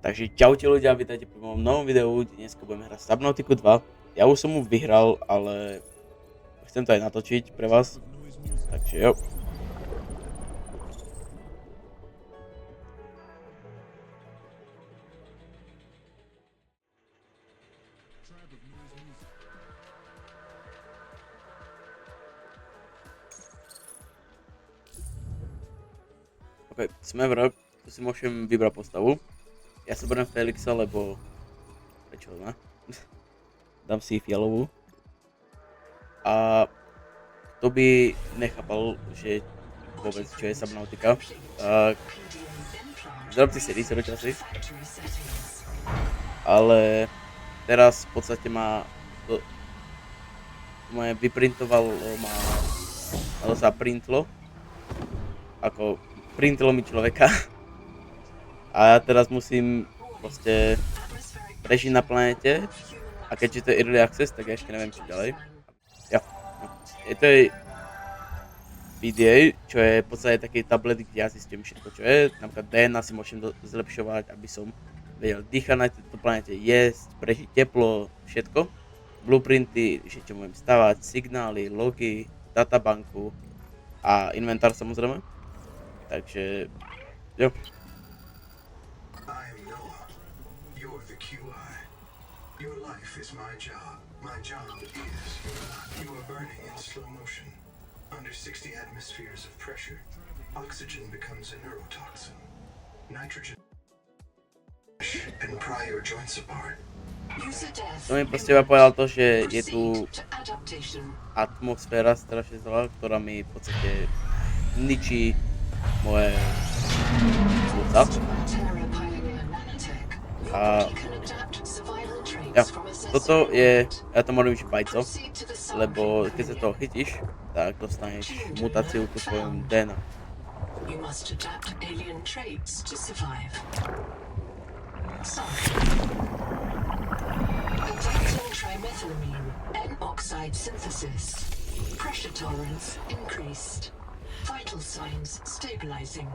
Takže čaute ľudia, vítajte pri mojom novom videu, dneska budeme hrať Subnautiku 2. Ja už som mu vyhral, ale chcem to aj natočiť pre vás, takže jo. Ok, sme v rok, tu si môžem vybrať postavu. Ja sa beriem Felixa, lebo... prečo ne? Dám si fialovú. A kto by nechápal, že vôbec čo je Subnautica, tak... zrobte si research asi. Ale teraz v podstate ma vyprintovalo, malo sa printlo, ako printlo mi človeka. A ja teraz musím proste prežiť na planete a keďže to je early access, tak ja ešte neviem čo ďalej. Jo, no. Je to PDA, čo je v podstate taký tablet, kde ja zistím všetko čo je. Napríklad DNA si môžem zlepšovať, aby som vedel dýchať na tejto planete, jesť, prežiť teplo, všetko. Blueprinty, že čo môžem stavať, signály, logy, databanku a inventár samozrejme. Takže, jo. Your life is my job. My job is your life. You are burning in slow motion. Under 60 atmospheres of pressure, oxygen becomes a neurotoxin. Nitrogen and pry your joints apart. To mi proste iba povedal to, že je tu atmosféra strašne zlá, ktorá mi v podstate ničí moje plúca. A ja, toto je, ja to môžem vyšiť bajco, lebo keď sa toho chytíš, tak dostaneš mutáciu ku svojom DNA. Trimethylamine, N-oxide synthesis. Pressure tolerance increased. Vital signs stabilizing.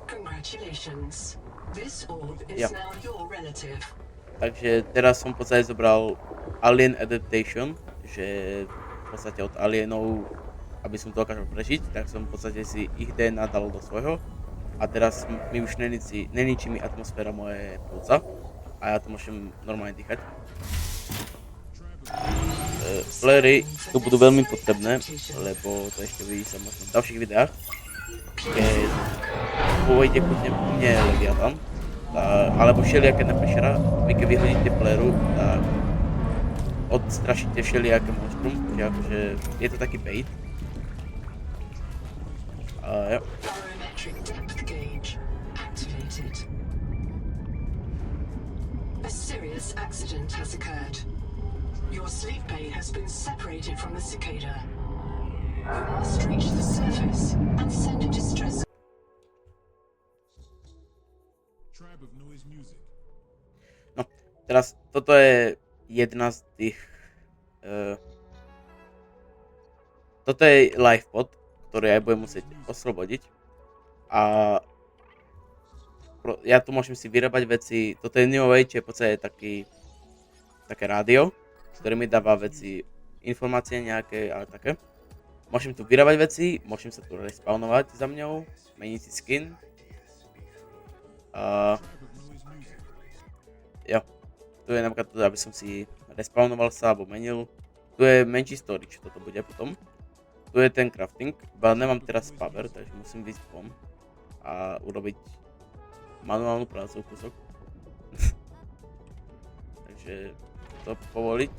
Congratulations. This orb is now your relative. Takže teraz som v podstate zobral Alien Adaptation, že v podstate od alienov, aby som to dokázal prežiť, tak som v podstate si ich DNA dal do svojho. A teraz mi už neničí mi atmosféra moje plúca a ja to môžem normálne dýchať. Fléry tu budú veľmi potrebné, lebo to ešte vidí sa možno v ďalších videách. Keď pôjde ku mne Leviathan, alebo všelijaké nepešera, vy keď vyhodíte fléru, tak odstrašíte všelijaké monstrum, že akože je to taký bait. A jo. A serious accident has occurred. Your sleep bay has been separated from the cicada. You must reach the surface and send a distress. No, teraz toto je jedna z tých... toto je lifepod, ktorý aj budem musieť oslobodiť. A ja tu môžem si vyrábať veci. Toto je New Age, je v podstate také rádio, ktoré mi dáva veci, informácie nejaké a také. Môžem tu vyrábať veci, môžem sa tu respawnovať za mňou, meniť si skin. Jo, tu je napríklad to, aby som si respawnoval sa alebo menil. Tu je menší storage, toto bude potom. Tu je ten crafting, iba nemám teraz power, takže musím výjsť von a urobiť manuálnu prácu kúsok. Takže to povoliť.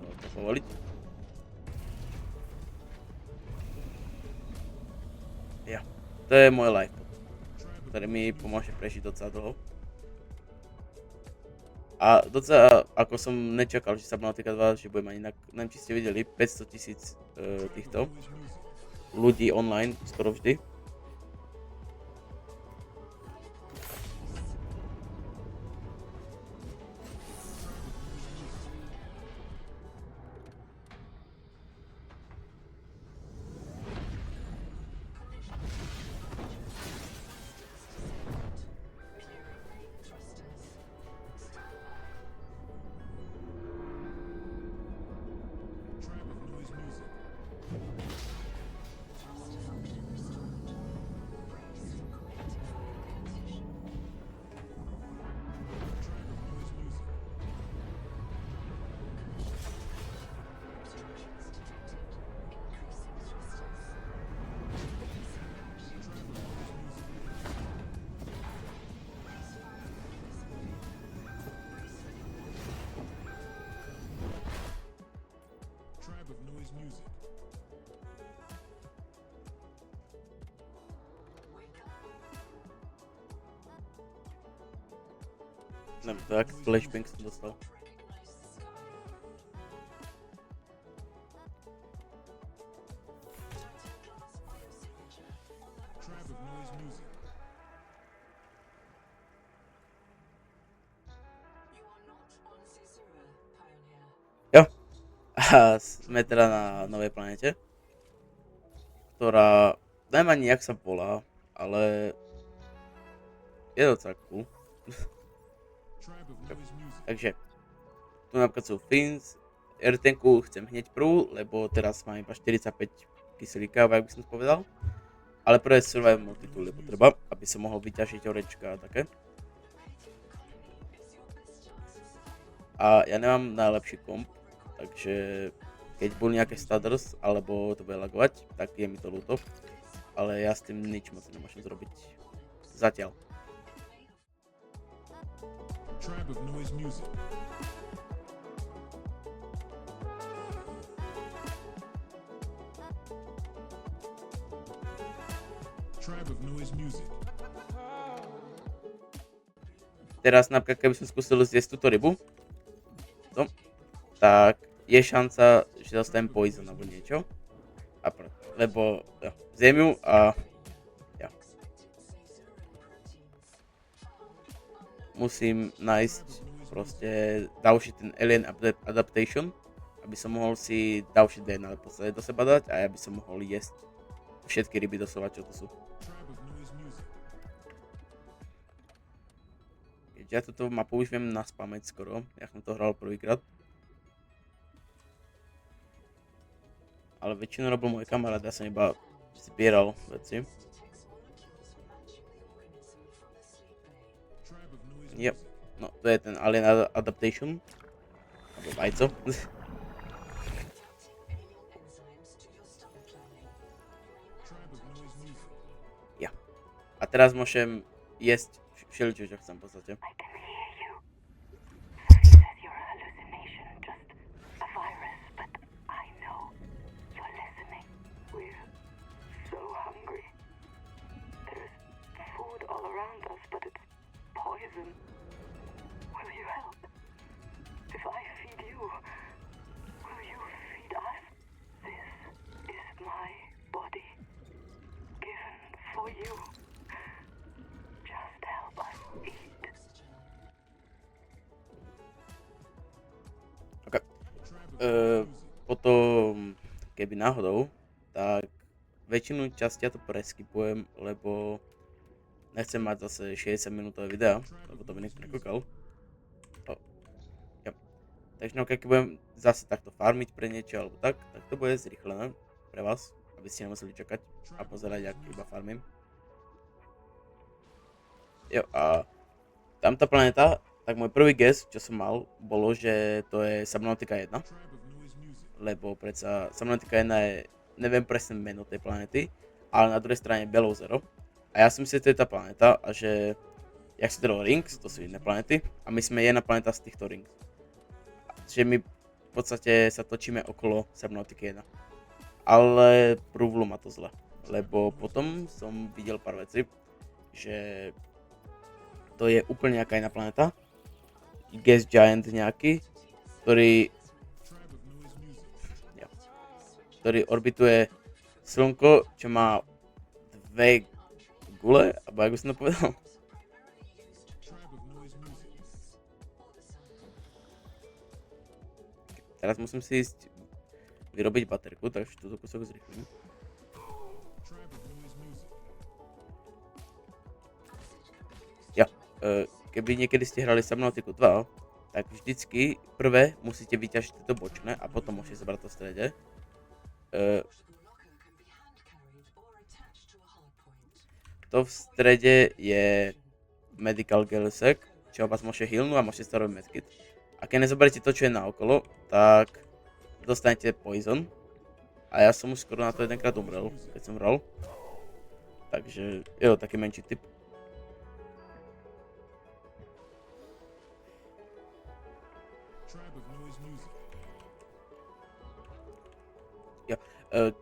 To povoliť. Ja, to je môj life, ktorý mi pomôže prežiť docela dlho. A docela, ako som nečakal, že Subnautica 2, že budem ani inak, neviem či ste videli, 500 000 týchto ľudí online, skoro vždy. Neviem, to aký flashbang som dostal. Jo. A sme teda na novej planete, ktorá, neviem ani jak sa volá, ale je docela cool. Takže, tu napríklad sú Fins, RTN-ku chcem hneď prvú, lebo teraz mám iba 45 kyselíka, ako by som to povedal. Ale prvé survival titul je potreba, aby som mohol vyťažiť orečka a také. A ja nemám najlepší komp, takže keď budú nejaké stutters, alebo to bude lagovať, tak je mi to ľúto. Ale ja s tým nič moc nemôžem zrobiť. Zatiaľ. Tribe of Noise Music. Tribe of Noise Music. Teraz napríklad, keby som skúsil zjesť túto rybu, tak je šanca, že dostanem poison alebo niečo. Lebo zjem ju a musím nájsť proste ďalší ten alien adaptation, aby som mohol si ďalší DNA v podstate do seba dať a aby som mohol jesť všetky ryby doslova, čo to sú. Keďže ja toto mapu už viem naspamäť skoro, ja som to hral prvýkrát. Ale väčšinu robil môj kamarát, ja som iba zbieral veci. Yep, no to je ten alien adaptation, alebo vajco. Ja. A teraz môžem jesť všeličo, čo chcem v podstate. Potom, keby náhodou, tak väčšinu časti ja to preskipujem, lebo nechcem mať zase 60 minútové videa, lebo to by niekto nekúkal. Takže no, keď budem zase takto farmiť pre niečo alebo tak to bude zrýchlené pre vás, aby ste nemuseli čakať a pozerať, ako iba farmím. Jo, a tamtá planéta, tak môj prvý guess, čo som mal, bolo, že to je Subnautica 1. Lebo predsa Subnautica 1 je, neviem presne meno tej planety, ale na druhej strane Below Zero. A ja som myslel, že to je tá planéta a že, jak si to Rings, to sú iné planety, a my sme jedna planéta z týchto Rings. Že my v podstate sa točíme okolo Subnautica 1. Ale prúvlo ma to zle, lebo potom som videl pár vecí, že to je úplne nejaká iná planéta, gas giant nejaký, ktorý orbituje Slnko, čo má dve gule, alebo ako by som to povedal. Teraz musím si ísť vyrobiť baterku, takže túto kúsok zrýchlim. Keby niekedy ste hrali Subnautiku 2, tak vždycky prvé musíte vyťažiť tieto bočné a potom môžete zobrať to v strede. To v strede je medical gelsek, čo vás môže healnúť a môžete starobiť medkit. A keď nezoberiete to, čo je naokolo, tak dostanete poison. A ja som už skoro na to jedenkrát umrel, keď som hral. Takže je to taký menší tip.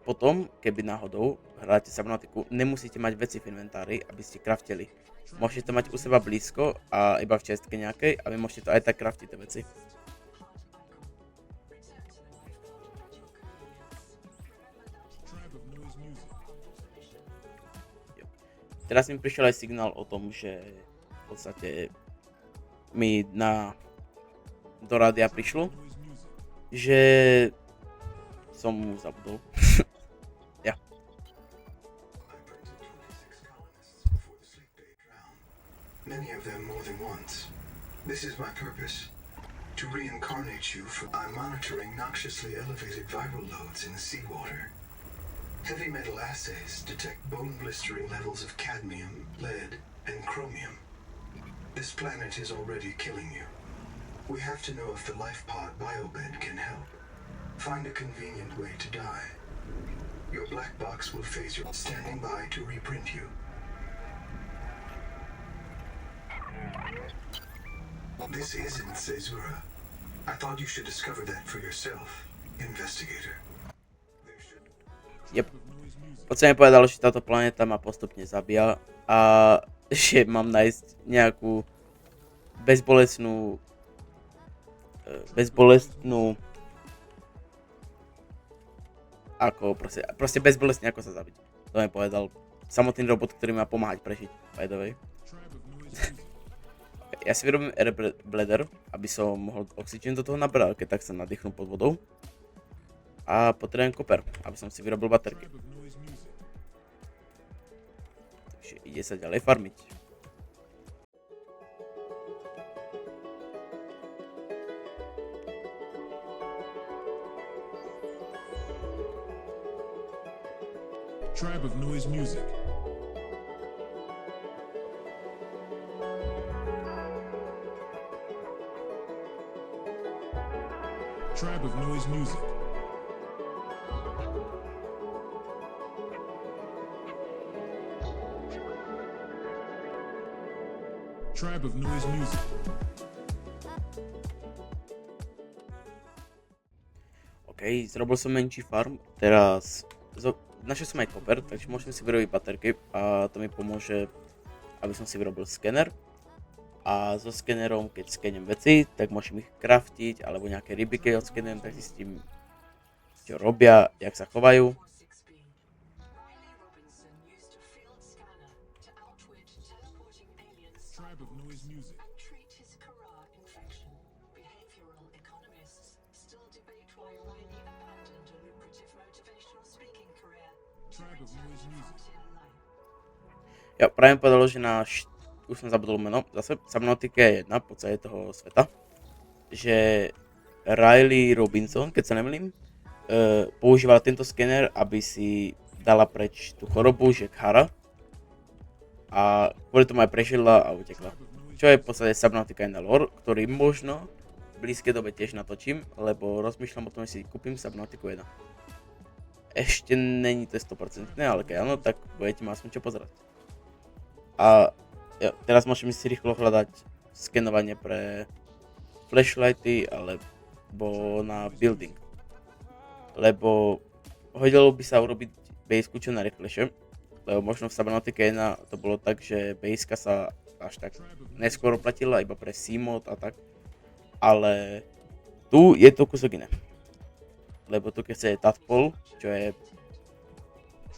Potom, keby náhodou hráte Subnautiku, nemusíte mať veci v inventári, aby ste craftili. Môžete to mať u seba blízko a iba v čestke nejakej a vy môžete to aj tak craftiť tie veci. Tribe of Noise Music. Teraz mi prišiel aj signál o tom, že v podstate mi do rádia prišlo, Noise Music. že som mu zabudol. Ja. I printed 26 colonists before the sleep bay drowned. Many of them more than once. This is my purpose. To reincarnate you for I'm monitoring noxiously elevated viral loads in the seawater. Heavy metal assays detect bone-blistering levels of cadmium, lead, and chromium. This planet is already killing you. We have to know if the life pod biobed can help. Find a convenient way to die. Your black box will phase you, standing by to reprint you. This isn't Caesura. I thought you should discover that for yourself, investigator. There should... Jep. Poďme mi povedal, že táto planéta ma postupne zabíja a že mám nájsť nejakú bezbolestnú ako proste bezbolestne ako sa zabiť. To mi povedal samotný robot, ktorý má pomáhať prežiť, by the way. Tribe of Noise Music. Ja si vyrobím air bladder, aby som mohol oxygen do toho nabrať, keď tak sa nadýchnú pod vodou. A potrebujem koper, aby som si vyrobil baterky. Tribe of Noise Music. Takže ide sa ďalej farmiť. Tribe of Noise Music. Tribe of Noise Music. Tribe of Noise Music. OK, zrobil som menší farm, teraz našiel som aj koper, takže môžem si vyrobiť baterky a to mi pomôže, aby som si vyrobil skener. A so skenerom, keď skenem veci, tak môžem ich craftiť, alebo nejaké ryby, keď odskenujem, tak zistím, čo robia, jak sa chovajú. 6B. Riley Robinson used a field scanner to outwit teleporting alien Tribe of Noise Music. and treat his Kara infection. Behavioral economists still debate why Riley abandoned a lucrative motivational speaking career to Tribe of return Noise to Music. frontier life. Ja práve mi povedalo, že už som zabudol meno, zase Subnautica je jedna po celé toho sveta, že Riley Robinson, keď sa nemýlim, používal tento skener, aby si dala preč tú chorobu, že Kara, a kvôli tomu aj prežila a utekla. Čo je v podstate Subnautica na lore, ktorý možno v blízkej dobe tiež natočím, lebo rozmýšľam o tom, že si kúpim Subnautiku 1. Ešte není to 100%, ale keď áno, tak budete ma aspoň čo pozerať. A ja, teraz môžem si rýchlo hľadať skenovanie pre flashlighty alebo na building. Lebo hodilo by sa urobiť basku čo najrychlejšie, lebo možno v Subnautica 1 to bolo tak, že baska sa až tak neskôr oplatila iba pre C-mod a tak, ale tu je to kúsok iné. Lebo tu keď chce Tadpole, čo je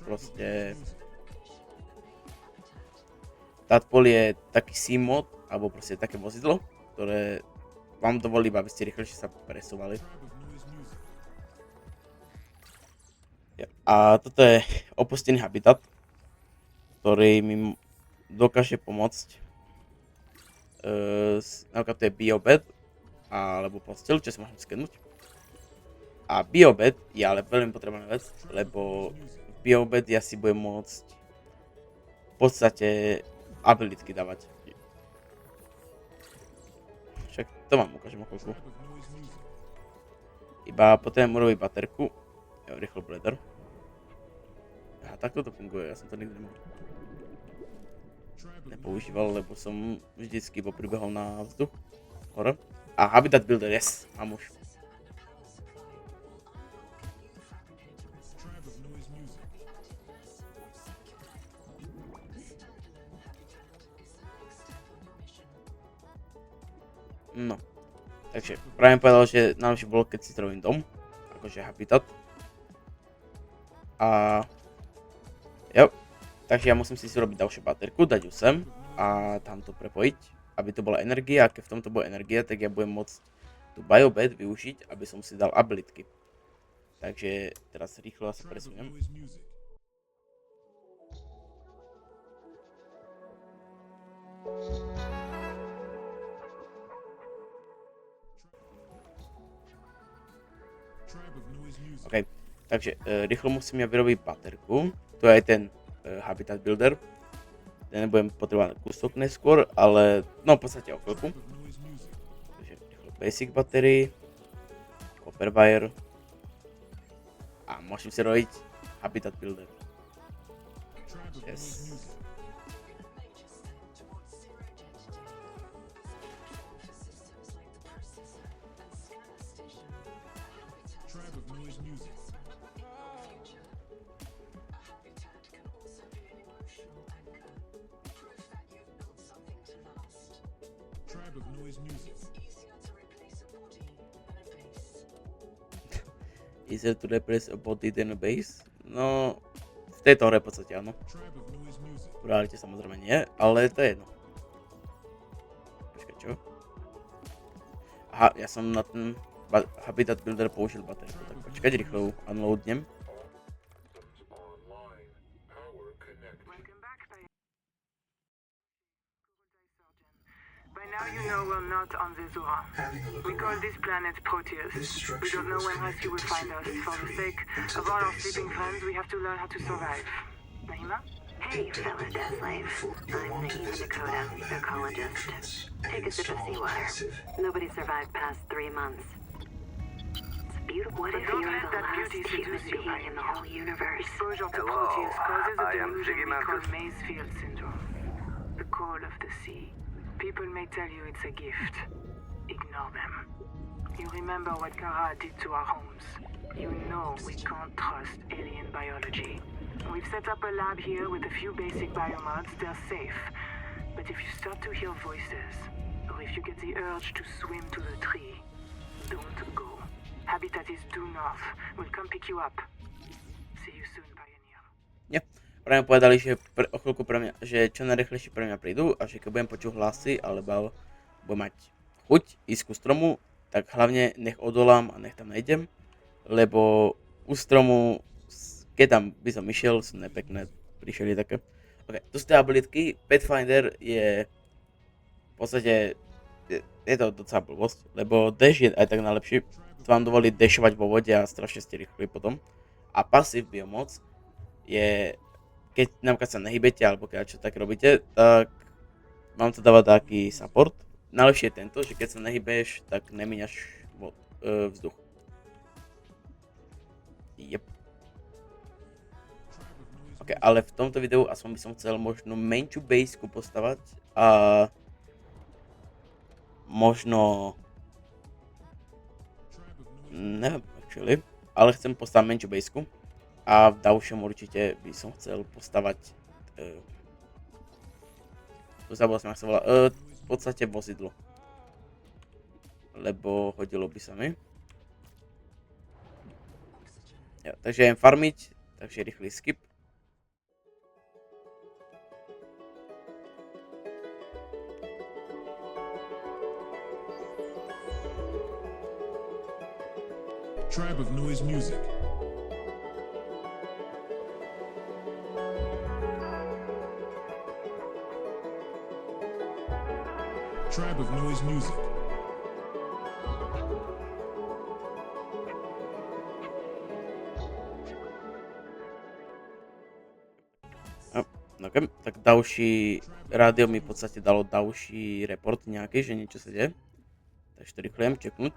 proste... Tadpole je taký C-mod, alebo proste také vozidlo, ktoré vám dovolí, aby ste rýchlejšie sa presúvali. Ja, a toto je opustený habitat, ktorý mi dokáže pomôcť. Napríklad to je biobed, alebo posteľ, čo si môžem skenúť. A biobed je ale veľmi potrebná vec, lebo biobed ja si budem môcť v podstate abilitky dávať. Však to vám ukážem o chvíľku. Iba potrebujem urobiť baterku. Jo, rýchlo bladder. A takto to funguje, ja som to nikdy nepoužíval, lebo som vždycky popribehol na vzduch hore. A habitat builder, yes, mám už. No. Takže práve povedal, že najlepšie bolo, keď si robím dom, akože habitat. A jo, takže ja musím si urobiť ďalšiu baterku, dať ju sem a tam to prepojiť, aby to bola energia, a keď v tomto bola energia, tak ja budem môcť tú biobed využiť, aby som si dal abilitky. Takže teraz rýchlo sa Tribe of presuniem. Noise Music. Tribe of Noise Music. OK, takže rýchlo musím ja vyrobiť baterku. Tu je aj ten Habitat Builder. Ten nebudem potrebovať kúsok neskôr, ale no v podstate o chvíľku. Tribe of Noise Music. Takže rýchlo basic battery, copper wire a môžem si robiť Habitat Builder. Tribe of Yes. Noise Music. A major step towards zero density, as a platform for systems like the processor and scanner station. A habitat Tribe of Noise Music. investment in your future. A habitat can also be an emotional anchor, proof that you've built something to last. Tribe of Noise Music. It's easier to replace a body than a base. Easier to replace a body than a base? No, v tejto hre v podstate áno. Tribe of Noise Music. V realite samozrejme nie, ale to je jedno. Počkaj, čo? Aha, ja som na ten Habitat Builder použil baterku, tak počkať, rýchlo ju unloadnem. By now you know we're not on the Zora. Having a look We call around. this planet Proteus. This We structure don't know was when rescue will connected find to us. For the Bay 3 sake until of the all our base sleeping so friends, we have to learn how to survive. Nahima? Hey, fellow death slaves. I'm Nahima Dakota, ecologist. Take a sip of seawater. Nobody survived past 3 months. It's beautiful. What if Don't you're let the that last beauty human seduce you, being in the whole universe? Exposure to Hello, Proteus causes a I am delusion Ziggy we call Marcus. Maysfield syndrome. The call of the sea. People may tell you it's a gift. Ignore them. You remember what Kara did to our homes. You know we can't trust alien biology. We've set up a lab here with a few basic biomods. They're safe. But if you start to hear voices, or if you get the urge to swim to the tree, don't go. Habitat is due north. We'll come pick you up. See you soon, Pioneer. Nie. Práve povedali, že o chvíľku pre mňa, že čo najrychlejšie pre mňa prídu a že keď budem počuť hlasy alebo budem mať chuť ísť ku stromu, tak hlavne nech odolám a nech tam nejdem, lebo u stromu, keď tam by som išiel, sú nepekné príšery také. Ok, tu sú tie abilitky. Pathfinder je v podstate, je to docela blbosť, lebo dash je aj tak najlepší. To vám dovolí dashovať vo vode a strašne ste rýchli potom. A pasív biomoc je, keď napríklad sa nehybete alebo keď čo tak robíte, tak vám to dáva taký support. Najlepšie je tento, že keď sa nehybeš, tak nemíňaš vzduch. Jep. Ok, ale v tomto videu aspoň by som chcel možno menšiu baseku postavať a možno neviem actually, ale chcem postaviť menšiu baseku a v ďalšom určite by som chcel postavať zabudol som, jak sa volá, v podstate vozidlo, lebo hodilo by sa mi. Ja, takže idem farmiť, takže rýchly skip. Tribe of Noise Music. Tribe of Noise Music. Okay. Tak ďalší rádio mi v podstate dalo ďalší report nejaký, že niečo sa deje. Takže to rýchlo idem čeknúť.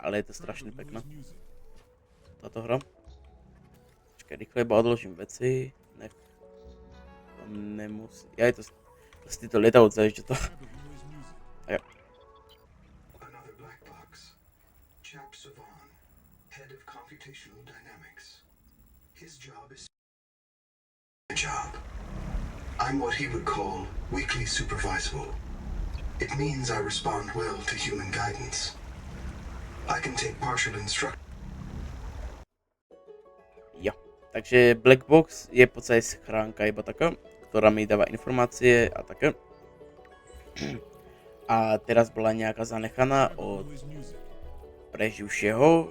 Ale je to strašne pekné. Táto hra. Počkaj, rýchlo iba odložím veci. Nech to nemusí. Ja je to z týchto lietavúce, že to. Ja. Another black box. Chap Savan, head of computational dynamics. His job is a job. I'm what he would call weakly supervisable. It means I respond well to human guidance. I can take partial instruction. Jo. Takže Black Box je v podstate schránka iba taká, ktorá mi dáva informácie a také. A teraz bola nejaká zanechaná od preživšieho,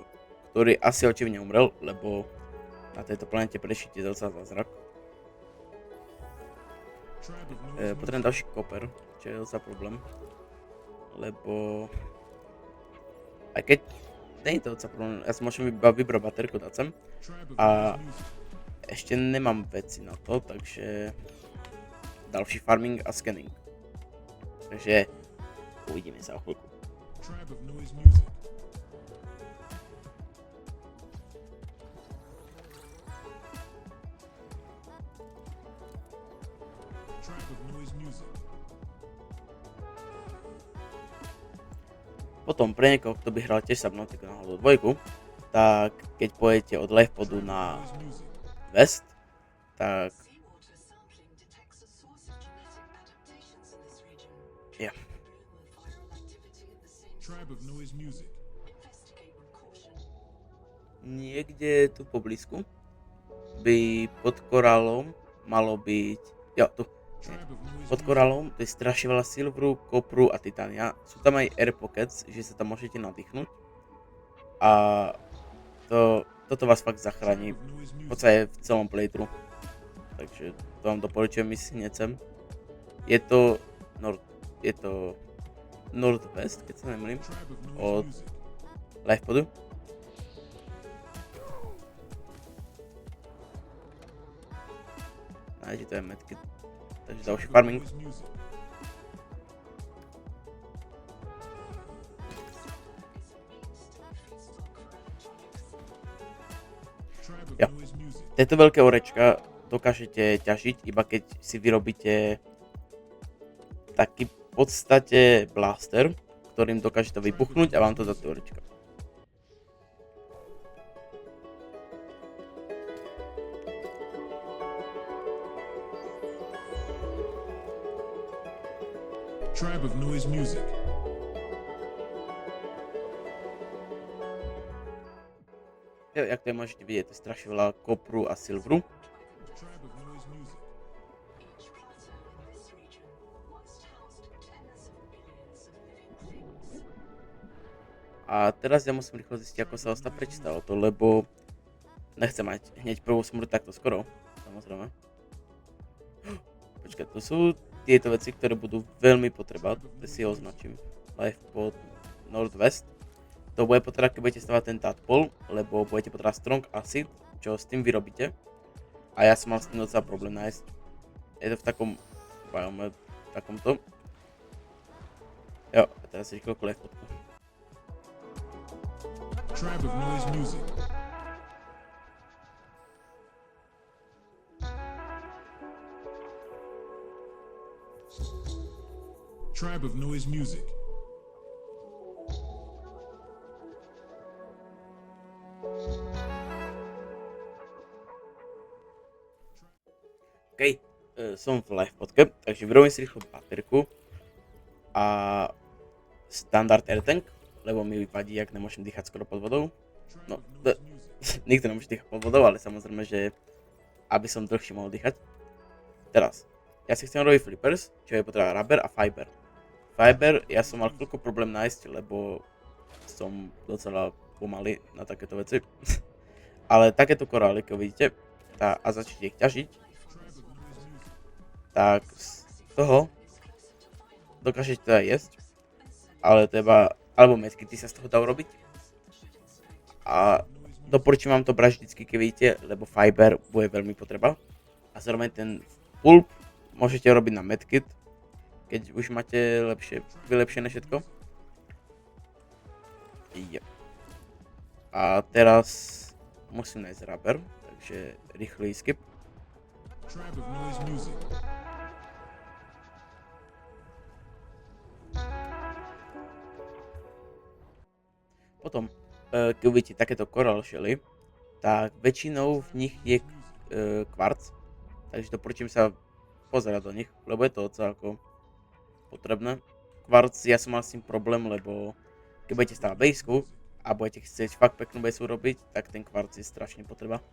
ktorý asi očivne umrel, lebo na tejto planete prežite docela zázrak. Potrebujem ďalší koper, čo je docela problém. Lebo aj keď nie je to docela problém, ja si môžem iba vybrať baterku, dať sem. A ešte nemám veci na to, takže ďalší farming a scanning. Takže uvidíme sa o chvíľku. Tribe of Noise Music. Tribe of Noise Music. Potom pre niekoho, kto by hral tiež Subnautica náhodou 2, tak keď pôjdete od Lifepodu na Noise Music. West, tak Seawater sampling detects a source of genetic adaptations in this region. ja. Viral activity in the same Tribe of Noise Music. investigate with caution. Niekde tu poblízku by pod korálom malo byť, jo tu, Tribe of Noise pod Music. korálom to je strašne veľa silveru, kopru a titánia. Sú tam aj air pockets, že sa tam môžete nadýchnuť. A toto vás fakt zachráni Tribe of Noise v Music. podstate v celom playthrough. Takže to vám doporučujem ísť hneď sem. Je to Northwest, keď sa nemýlim, Tribe of Noise od Music. Lifepodu. Nájdete to aj medkit. Takže ďalší Tribe of farming. Noise Music. Tribe of Ja. Noise Music. Tieto veľké orečka dokážete ťažiť, iba keď si vyrobíte taký v podstate blaster, ktorým dokážete vybuchnúť a vám to dá tie orečka. Tribe of Noise Music. Jo, jak to môžete vidieť, to je strašne veľa kopru a silveru. Tribe of Noise Music. Each plateau in this region once housed tens of billions of living things. A teraz ja musím rýchlo zistiť, ako sa Osta prečítalo to, lebo nechcem mať hneď prvú smrť takto skoro, samozrejme. Počkaj, to sú tieto veci, ktoré budú veľmi potrebať, to si označím. Lifepod Northwest. To bude potrebať, keď budete stavať ten tadpole, lebo budete potrebať strong acid, čo s tým vyrobíte. A ja som mal s tým docela problém nájsť. Je to v takom biome, takomto. Jo, a teraz si rýchlo lifepodku. Tribe of Noise Music. Tribe of Noise Music. OK, som v lifepodke, takže vyrobím si rýchlo baterku a standard air tank, lebo mi vadí, ak nemôžem dýchať skoro pod vodou. No, nikto nemôže dýchať pod vodou, ale samozrejme, že aby som dlhšie mohol dýchať. Teraz, ja si chcem robiť flippers, čo je potreba rubber a fiber. Fiber, ja som mal chvíľku problém nájsť, lebo som docela pomalý na takéto veci. Ale takéto korály, keď vidíte, a začnete ich ťažiť, tak z toho dokážete teda jesť, ale treba, alebo medkity sa z toho dá urobiť. A doporučím vám to brať vždycky, keď vidíte, lebo fiber bude veľmi potreba. A zároveň ten pulp môžete robiť na medkit, keď už máte vylepšené všetko. Jo. A teraz musím nájsť rubber, takže rýchly skip. Tribe of Noise Music. Potom, keď uvidíte takéto coral shelly, tak väčšinou v nich je kvarc, takže doporučím sa pozerať do nich, lebo je to celkom potrebné. Kvarc, ja som mal s tým problém, lebo keď budete stavať bejsku a budete chcieť fakt peknú bejsu urobiť, tak ten kvarc je strašne potreba.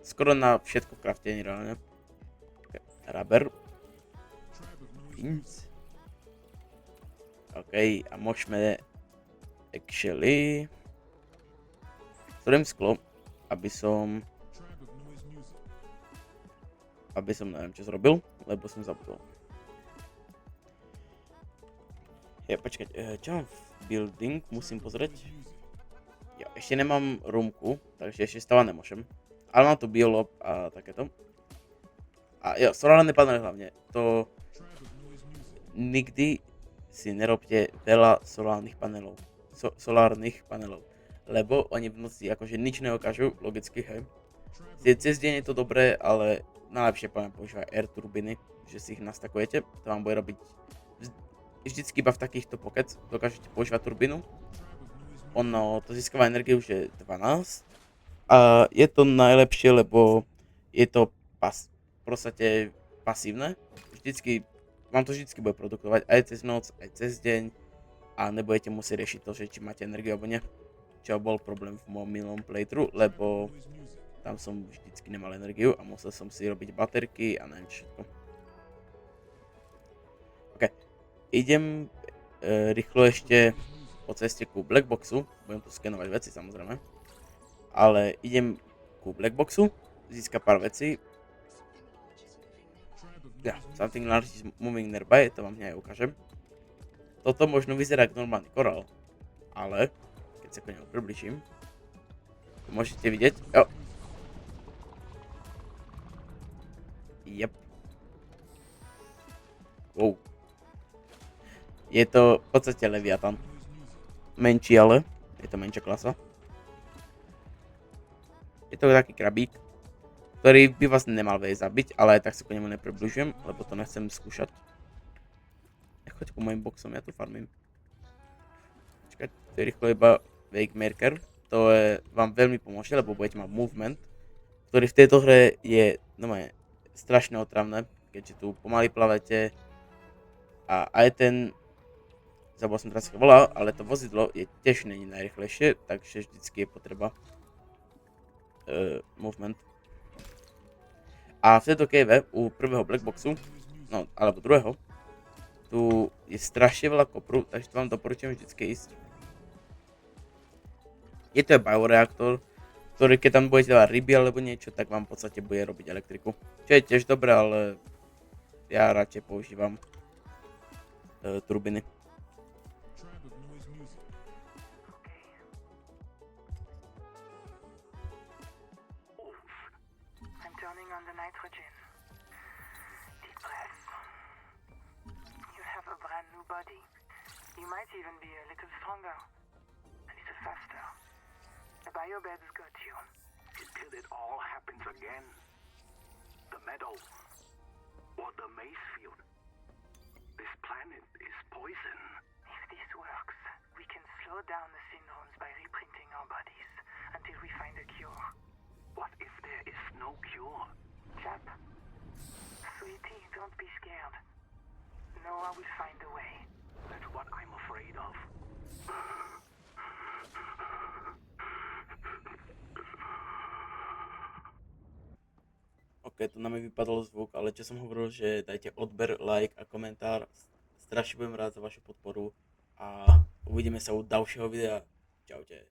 Skoro na všetko v kraftení reálne. Okay. Rubber. Pins. OK, a môžeme actually zrobím sklo, aby som neviem čo zrobil, lebo som zabudol. Ja, počkať, čo mám v building, musím pozrieť. Ja ešte nemám roomku, takže ešte stavať nemôžem. Ale mám tu biolab a takéto. A jo, solárne panely hlavne, to nikdy si nerobte veľa solárnych panelov, lebo oni v noci akože nič neukážu, logicky, hej. Cez deň je to dobré, ale najlepšie poviem používať air turbíny, že si ich nastakujete, to vám bude robiť vždycky iba v takýchto pocket, dokážete používať turbínu. Ono to získava energiu už je 12 a je to najlepšie, lebo je to v podstate pasívne, vám to vždycky bude produkovať aj cez noc, aj cez deň a nebudete musieť riešiť to, že či máte energiu alebo nie. Čo bol problém v mojom minulom playthrough, lebo tam som vždycky nemal energiu a musel som si robiť baterky a neviem všetko. OK, idem rýchlo ešte po ceste ku Blackboxu, budem tu skenovať veci samozrejme, ale idem ku Blackboxu, získať pár vecí. Yeah, something large is moving nearby, to vám hneď ukážem. Toto možno vyzerá ako normálny korál, ale keď sa k nemu približím, to môžete vidieť. Jo. Yep. Wow. Je to v podstate Leviathan. Menší, ale je to menšia klasa. Je to taký krabík, ktorý by vás nemal veľmi zabiť, ale aj tak sa k nemu nepribližujem, lebo to nechcem skúšať. Choď ku mojim boxom, ja tu farmím. Počkať, to je rýchlo iba wake marker. To vám veľmi pomôže, lebo budete mať movement, ktorý v tejto hre je strašne otravné, keďže tu pomaly plavete. A aj ten, zabudol som teraz ako volá, ale to vozidlo je tiež není najrýchlejšie, takže vždycky je potreba movement. A v tejto cave u prvého blackboxu, no alebo druhého, tu je strašne veľa kopru, takže to vám doporučujem vždycky ísť. Je to aj bioreaktor, ktorý keď tam budete dávať ryby alebo niečo, tak vám v podstate bude robiť elektriku. Čo je tiež dobré, ale ja radšej používam turbiny. I'm turning on the nitrogen. Deep breath. You have a brand new body. You might even be a little stronger. A little faster. The biobeds got you. Until it all happens again. The meadow. Or the maize field. This planet is poison. If this works, we can slow down the syndromes by reprinting our bodies until we find a cure. What if there is no cure? Chap. Sweetie, don't be scared. Noah will find a way. That's what I'm afraid of. OK, tu nám vypadol zvuk, ale čo som hovoril, že dajte odber, like a komentár. Strašne budem rád za vašu podporu a uvidíme sa u ďalšieho videa. Čaute.